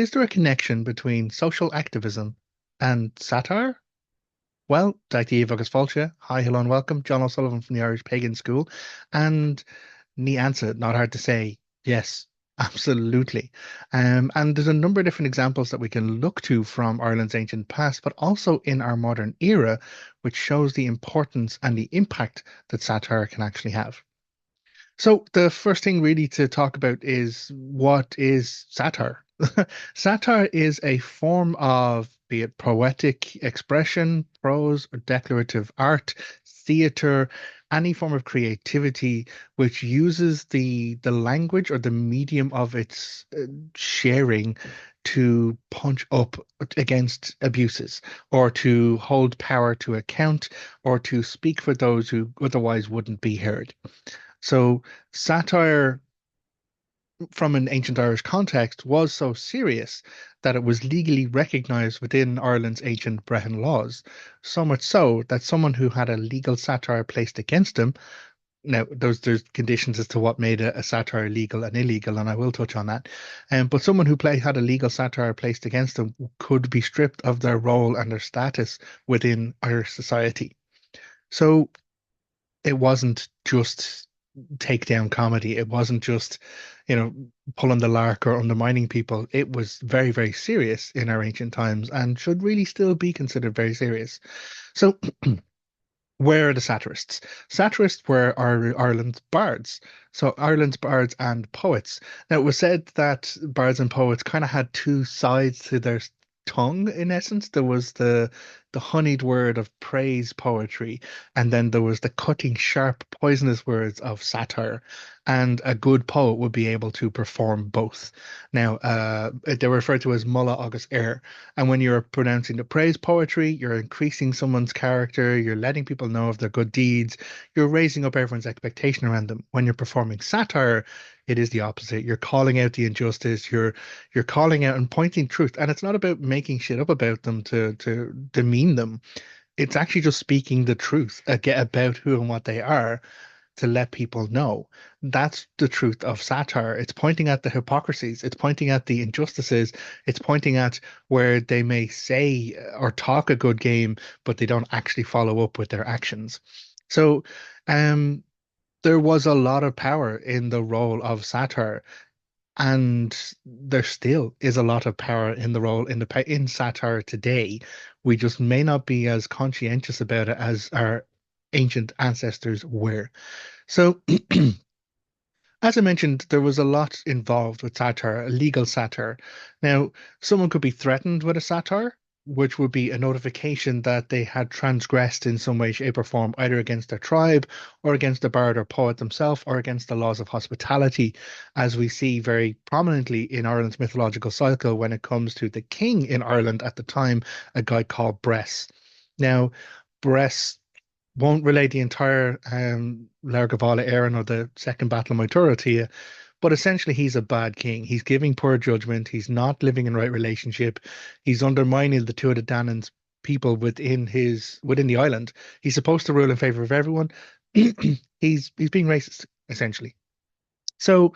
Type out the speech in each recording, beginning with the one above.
Is there a connection between social activism and satire? Well, Daithi Agus Fulcha. Hi, hello, and welcome. Jon O'Sullivan from the Irish Pagan School. And the answer, not hard to say, yes, absolutely. And there's a number of different examples that we can look to from Ireland's ancient past, but also in our modern era, which shows the importance and the impact that satire can actually have. So the first thing really to talk about is what is satire? Satire is a form of, be it poetic expression, prose, or declarative art, theater, any form of creativity which uses the language or the medium of its sharing to punch up against abuses or to hold power to account or to speak for those who otherwise wouldn't be heard. So satire from an ancient Irish context was so serious that it was legally recognized within Ireland's ancient Brehon laws. So much so that someone who had a legal satire placed against him, now there's conditions as to what made a satire legal and illegal, and I will touch on that. But someone who had a legal satire placed against them could be stripped of their role and their status within Irish society. So it wasn't just takedown comedy. It wasn't just, you know, pulling the lark or undermining people. It was very, very serious in our ancient times and should really still be considered very serious. So, where are the satirists? Satirists were Ireland's bards. So, Ireland's bards and poets. Now, it was said that bards and poets kind of had two sides to their tongue, in essence. There was the honeyed word of praise poetry, and then there was the cutting, sharp, poisonous words of satire. And a good poet would be able to perform both. Now, they were referred to as mulla agus air. And when you're pronouncing the praise poetry, you're increasing someone's character, you're letting people know of their good deeds, you're raising up everyone's expectation around them. When you're performing satire, it is the opposite. You're calling out the injustice, you're calling out and pointing truth. And it's not about making shit up about them to demean them. It's actually just speaking the truth about who and what they are to let people know. That's the truth of satire. It's pointing at the hypocrisies, it's pointing at the injustices, it's pointing at where they may say or talk a good game, but they don't actually follow up with their actions. So, um, there was a lot of power in the role of satire, and there still is a lot of power in the role in satire today. We just may not be as conscientious about it as our ancient ancestors were. So, as I mentioned, there was a lot involved with satire, legal satire. Now, someone could be threatened with a satire, which would be a notification that they had transgressed in some way, shape, or form, either against their tribe or against the bard or poet themselves or against the laws of hospitality, as we see very prominently in Ireland's mythological cycle when it comes to the king in Ireland at the time, a guy called Bress. Now, Bress won't relate the entire Lear Gavala Éireann or the Second Battle of Moytura to you, but essentially he's a bad king. He's giving poor judgment. He's not living in right relationship. He's undermining the Tuatha Dé Danann's people within the island. He's supposed to rule in favor of everyone. He's being racist, essentially. So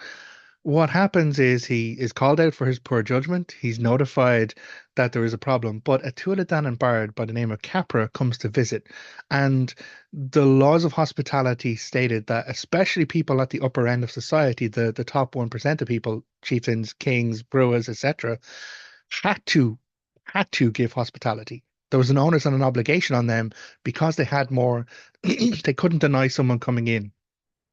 what happens is he is called out for his poor judgment. He's notified that there is a problem, but a Tuatha Dé Danann bard by the name of Caipre comes to visit. And the laws of hospitality stated that especially people at the upper end of society, the top 1% of people, chieftains, kings, brewers, etc., had to had to give hospitality. There was an onus and an obligation on them because they had more. They couldn't deny someone coming in.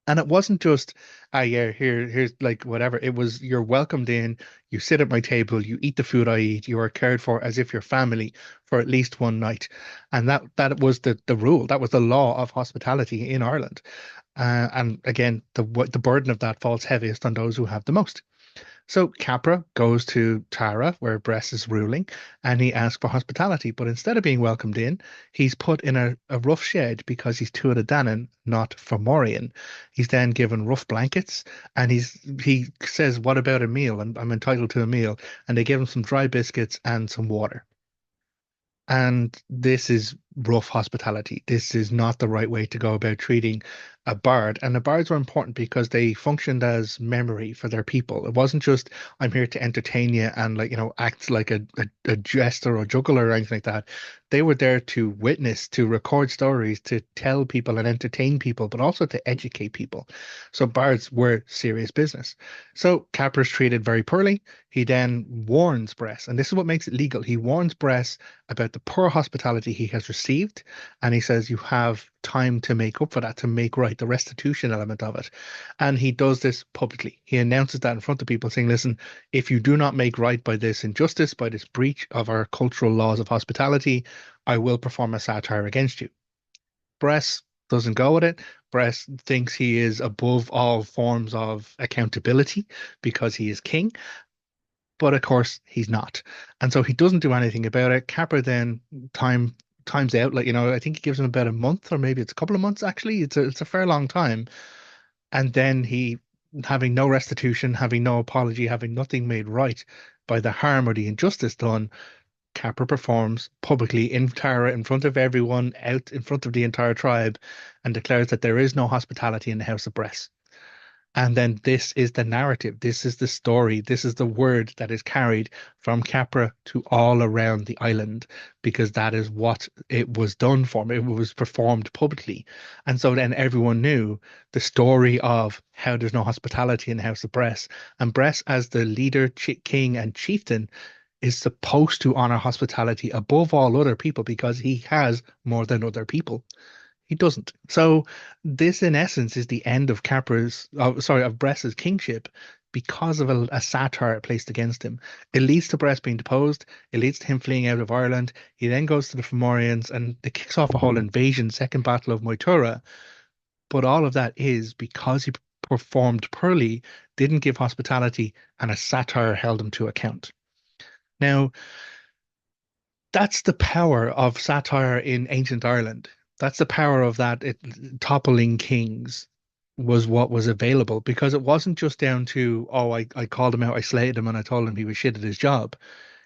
And it wasn't just, ah, yeah, here's like whatever. It was you're welcomed in, you sit at my table, you eat the food I eat, you are cared for as if you're family for at least one night. And that was the rule. That was the law of hospitality in Ireland. And again, the burden of that falls heaviest on those who have the most. So Capra goes to Tara, where Bress is ruling, and he asks for hospitality. But instead of being welcomed in, he's put in a rough shed because he's Tuatha Danann, not Fomorian. He's then given rough blankets, and he says, "What about a meal? I'm entitled to a meal." And they give him some dry biscuits and some water. And this is rough hospitality. This is not the right way to go about treating a bard. And the bards were important because they functioned as memory for their people. It wasn't just, I'm here to entertain you and like, act like a jester or juggler or anything like that. They were there to witness, to record stories, to tell people and entertain people, but also to educate people. So bards were serious business. So Capra's treated very poorly. He then warns Bress, and this is what makes it legal. He warns Bress about the poor hospitality he has received, and he says you have time to make up for that, to make right, the restitution element of it. And he does this publicly. He announces that in front of people, saying, listen, if you do not make right by this injustice, by this breach of our cultural laws of hospitality, I will perform a satire against you. Bress doesn't go with it. Bress thinks he is above all forms of accountability because he is king, but of course he's not. And so he doesn't do anything about it. Capper then time times out, like, I think he gives him about a month, or maybe it's a couple of months actually. It's a fair long time. And then he, having no restitution, having no apology, having nothing made right by the harm or the injustice done, Capper performs publicly in Tara in front of everyone, out in front of the entire tribe, and declares that there is no hospitality in the House of Bress. And then this is the narrative. This is the story. This is the word that is carried from Capra to all around the island because that is what it was done for. It was performed publicly. And so then everyone knew the story of how there's no hospitality in the House of Bress. And Bress, as the leader, king, and chieftain, is supposed to honor hospitality above all other people because he has more than other people. He doesn't. So this, in essence, is the end of of Bress's kingship because of a satire placed against him. It leads to Bress being deposed. It leads to him fleeing out of Ireland. He then goes to the Fomorians and it kicks off a whole invasion, Second Battle of Moytura. But all of that is because he performed poorly, didn't give hospitality, and a satire held him to account. Now, that's the power of satire in ancient Ireland. That's the power of that toppling kings was what was available because it wasn't just down to, oh, I called him out, I slated him, and I told him he was shit at his job.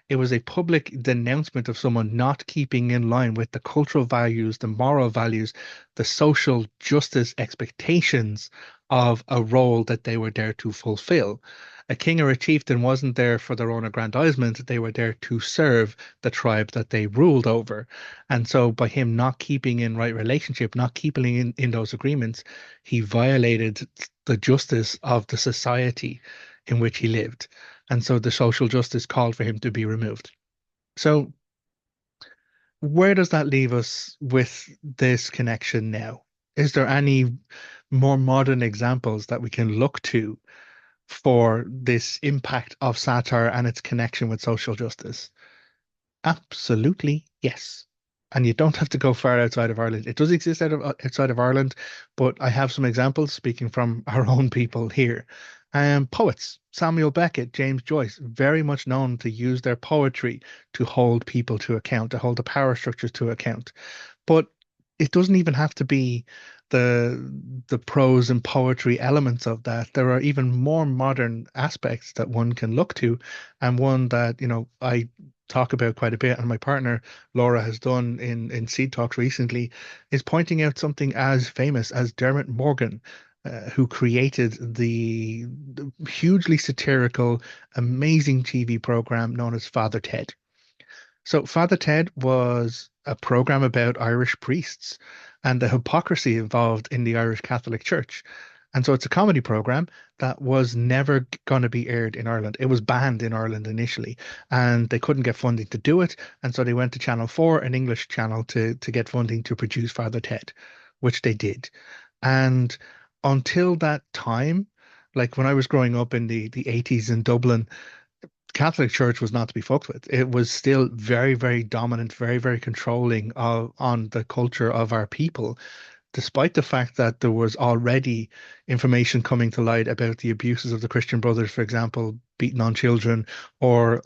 It was a public denouncement of someone not keeping in line with the cultural values, the moral values, the social justice expectations of a role that they were there to fulfill. A king or a chieftain wasn't there for their own aggrandizement, they were there to serve the tribe that they ruled over. And so by him not keeping in right relationship, not keeping in those agreements, he violated the justice of the society in which he lived. And so the social justice called for him to be removed. So where does that leave us with this connection now? Is there any more modern examples that we can look to for this impact of satire and its connection with social justice? Absolutely, yes. And you don't have to go far outside of Ireland. It does exist outside of Ireland, but I have some examples speaking from our own people here. Poets, Samuel Beckett, James Joyce, very much known to use their poetry to hold people to account, to hold the power structures to account. But it doesn't even have to be the prose and poetry elements of that. There are even more modern aspects that one can look to, and one that, I talk about quite a bit, and my partner Laura has done in Seed Talks recently, is pointing out something as famous as Dermot Morgan, who created the hugely satirical, amazing TV program known as Father Ted. So Father Ted was a program about Irish priests and the hypocrisy involved in the Irish Catholic Church. And so it's a comedy program that was never going to be aired in Ireland. It was banned in Ireland initially, and they couldn't get funding to do it. And so they went to Channel 4, an English channel, to get funding to produce Father Ted, which they did. And until that time, like when I was growing up in the 80s in Dublin, Catholic Church was not to be fucked with. It was still very, very dominant, very, very controlling on the culture of our people, despite the fact that there was already information coming to light about the abuses of the Christian Brothers, for example, beating on children, or,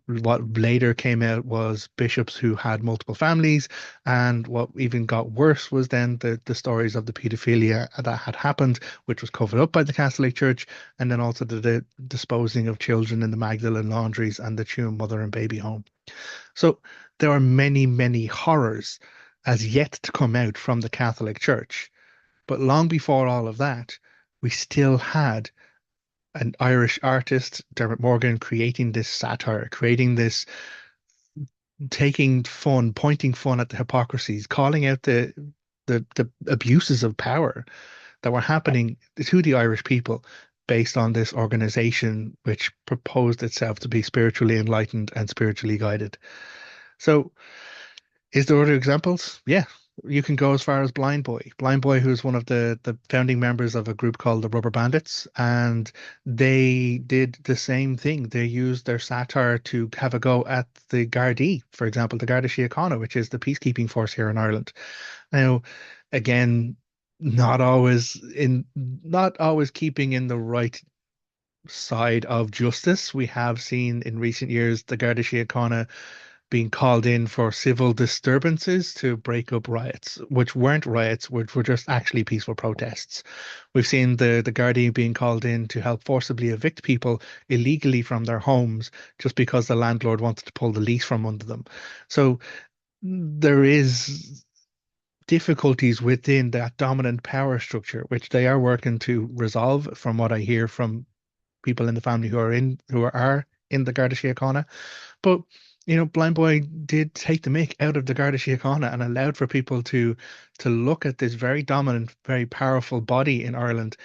what later came out was bishops who had multiple families. And what even got worse was then the stories of the pedophilia that had happened, which was covered up by the Catholic Church, and then also the disposing of children in the Magdalene laundries and the Tuam mother and baby home. So there are many, many horrors as yet to come out from the Catholic Church. But long before all of that, we still had an Irish artist, Dermot Morgan, creating this satire, creating this, taking fun, pointing fun at the hypocrisies, calling out the abuses of power that were happening to the Irish people based on this organization which proposed itself to be spiritually enlightened and spiritually guided. So is there other examples? Yeah. You can go as far as Blindboy. Blindboy, who's one of the founding members of a group called the Rubber Bandits, and they did the same thing. They used their satire to have a go at the Gardaí, for example, the Garda Síochána, which is the peacekeeping force here in Ireland. Now, again, not always keeping in the right side of justice. We have seen in recent years the Garda Síochána being called in for civil disturbances to break up riots, which weren't riots, which were just actually peaceful protests. We've seen the Gardaí being called in to help forcibly evict people illegally from their homes just because the landlord wanted to pull the lease from under them. So there is difficulties within that dominant power structure, which they are working to resolve, from what I hear from people in the family who are in the Garda Síochána. But Blind Boy did take the mick out of the Garda Síochána and allowed for people to look at this very dominant, very powerful body in Ireland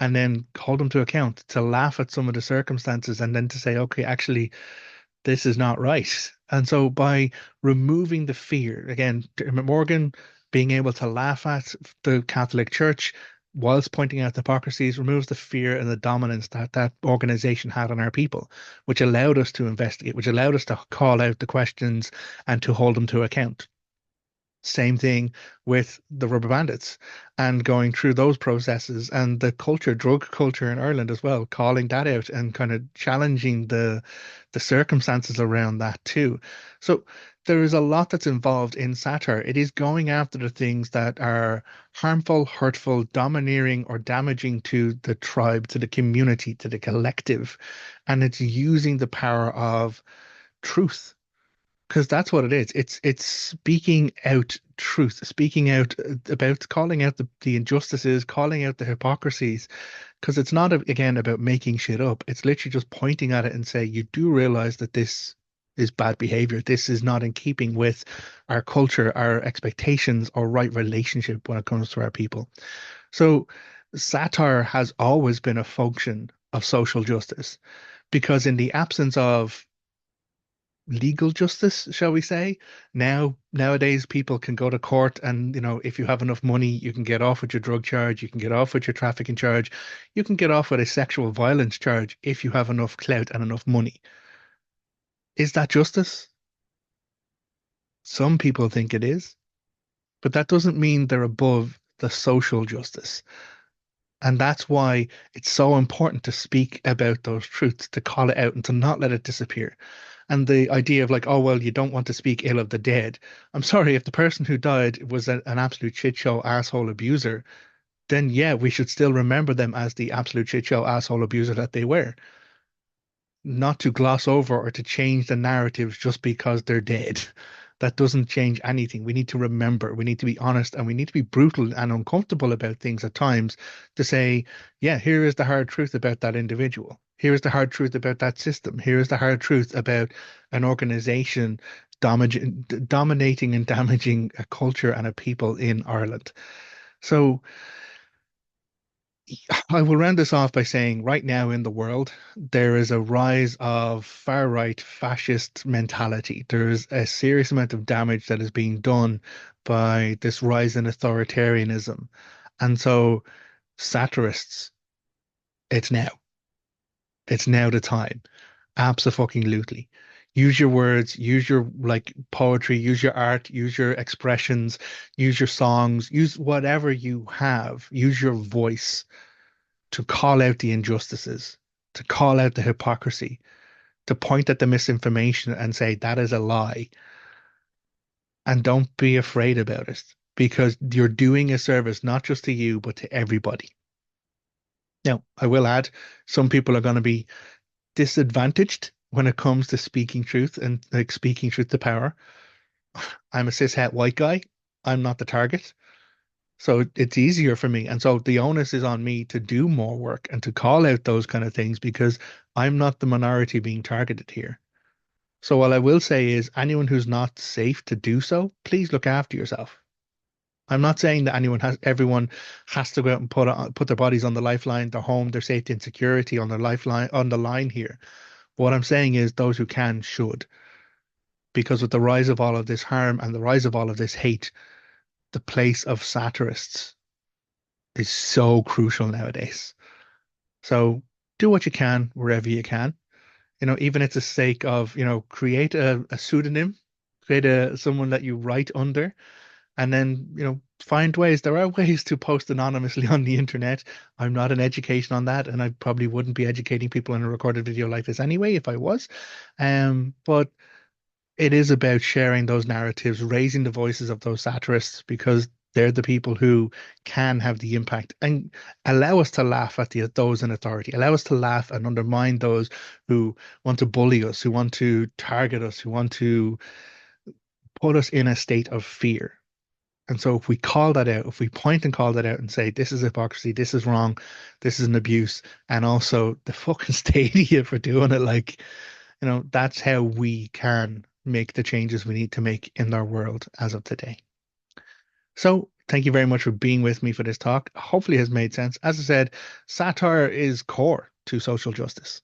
and then hold them to account, to laugh at some of the circumstances and then to say, okay, actually, this is not right. And so by removing the fear, again, Dermot Morgan being able to laugh at the Catholic Church whilst pointing out the hypocrisies removes the fear and the dominance that that organization had on our people, which allowed us to investigate, which allowed us to call out the questions and to hold them to account. Same thing with the Rubber Bandits and going through those processes and the culture, drug culture in Ireland as well, calling that out and kind of challenging the circumstances around that too. So there is a lot that's involved in satire. It is going after the things that are harmful, hurtful, domineering, or damaging to the tribe, to the community, to the collective. And it's using the power of truth, because that's what it is. It's speaking out truth, speaking out about calling out the injustices, calling out the hypocrisies, because it's not again about making shit up. It's literally just pointing at it and say, you do realize that this is bad behavior. This is not in keeping with our culture, our expectations, or right relationship when it comes to our people. So satire has always been a function of social justice, because in the absence of legal justice, shall we say? Nowadays, people can go to court, and if you have enough money, you can get off with your drug charge, you can get off with your trafficking charge, you can get off with a sexual violence charge if you have enough clout and enough money. Is that justice? Some people think it is, but that doesn't mean they're above the social justice. And that's why it's so important to speak about those truths, to call it out and to not let it disappear. And the idea of like, oh, well, you don't want to speak ill of the dead. I'm sorry, if the person who died was an absolute shit show asshole abuser, then yeah, we should still remember them as the absolute shit show asshole abuser that they were, not to gloss over or to change the narratives just because they're dead. That doesn't change anything. We need to remember, we need to be honest, and we need to be brutal and uncomfortable about things at times to say, yeah, here is the hard truth about that individual. Here is the hard truth about that system. Here is the hard truth about an organization dominating and damaging a culture and a people in Ireland. So I will round this off by saying right now in the world, there is a rise of far right fascist mentality. There's a serious amount of damage that is being done by this rise in authoritarianism. And so, satirists, it's now. It's now the time. Absolutely. Use your words, use your like poetry, use your art, use your expressions, use your songs, use whatever you have, use your voice to call out the injustices, to call out the hypocrisy, to point at the misinformation and say that is a lie. And don't be afraid about it, because you're doing a service not just to you, but to everybody. Now, I will add, some people are going to be disadvantaged when it comes to speaking truth and like speaking truth to power. I'm a cishet white guy. I'm not the target. So it's easier for me. And so the onus is on me to do more work and to call out those kind of things because I'm not the minority being targeted here. So what I will say is anyone who's not safe to do so, please look after yourself. I'm not saying that everyone has to go out and put their bodies on the lifeline, their home, their safety and security on their lifeline on the line here. What I'm saying is those who can should, because with the rise of all of this harm and the rise of all of this hate, the place of satirists is so crucial nowadays. So do what you can wherever you can. Even it's a sake of, create a pseudonym, create someone that you write under, and then, find ways. There are ways to post anonymously on the internet. I'm not an education on that, and I probably wouldn't be educating people in a recorded video like this anyway if I was. But it is about sharing those narratives, raising the voices of those satirists because they're the people who can have the impact and allow us to laugh at those in authority, allow us to laugh and undermine those who want to bully us, who want to target us, who want to put us in a state of fear. And so if we call that out, if we point and call that out and say, this is hypocrisy, this is wrong, this is an abuse, and also the fucking stadia for doing it, like, that's how we can make the changes we need to make in our world as of today. So thank you very much for being with me for this talk. Hopefully it has made sense. As I said, satire is core to social justice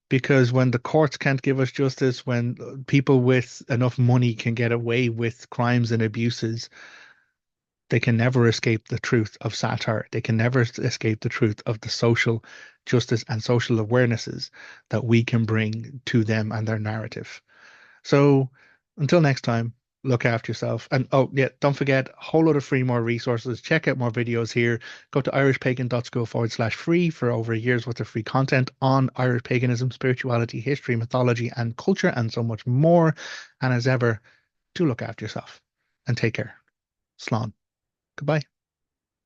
because when the courts can't give us justice, when people with enough money can get away with crimes and abuses, they can never escape the truth of satire. They can never escape the truth of the social justice and social awarenesses that we can bring to them and their narrative. So until next time, look after yourself. And oh yeah, don't forget a whole lot of free more resources. Check out more videos here. Go to irishpagan.school/free for over a year's worth of free content on Irish paganism, spirituality, history, mythology, and culture, and so much more. And as ever, do look after yourself and take care. Slán. Goodbye.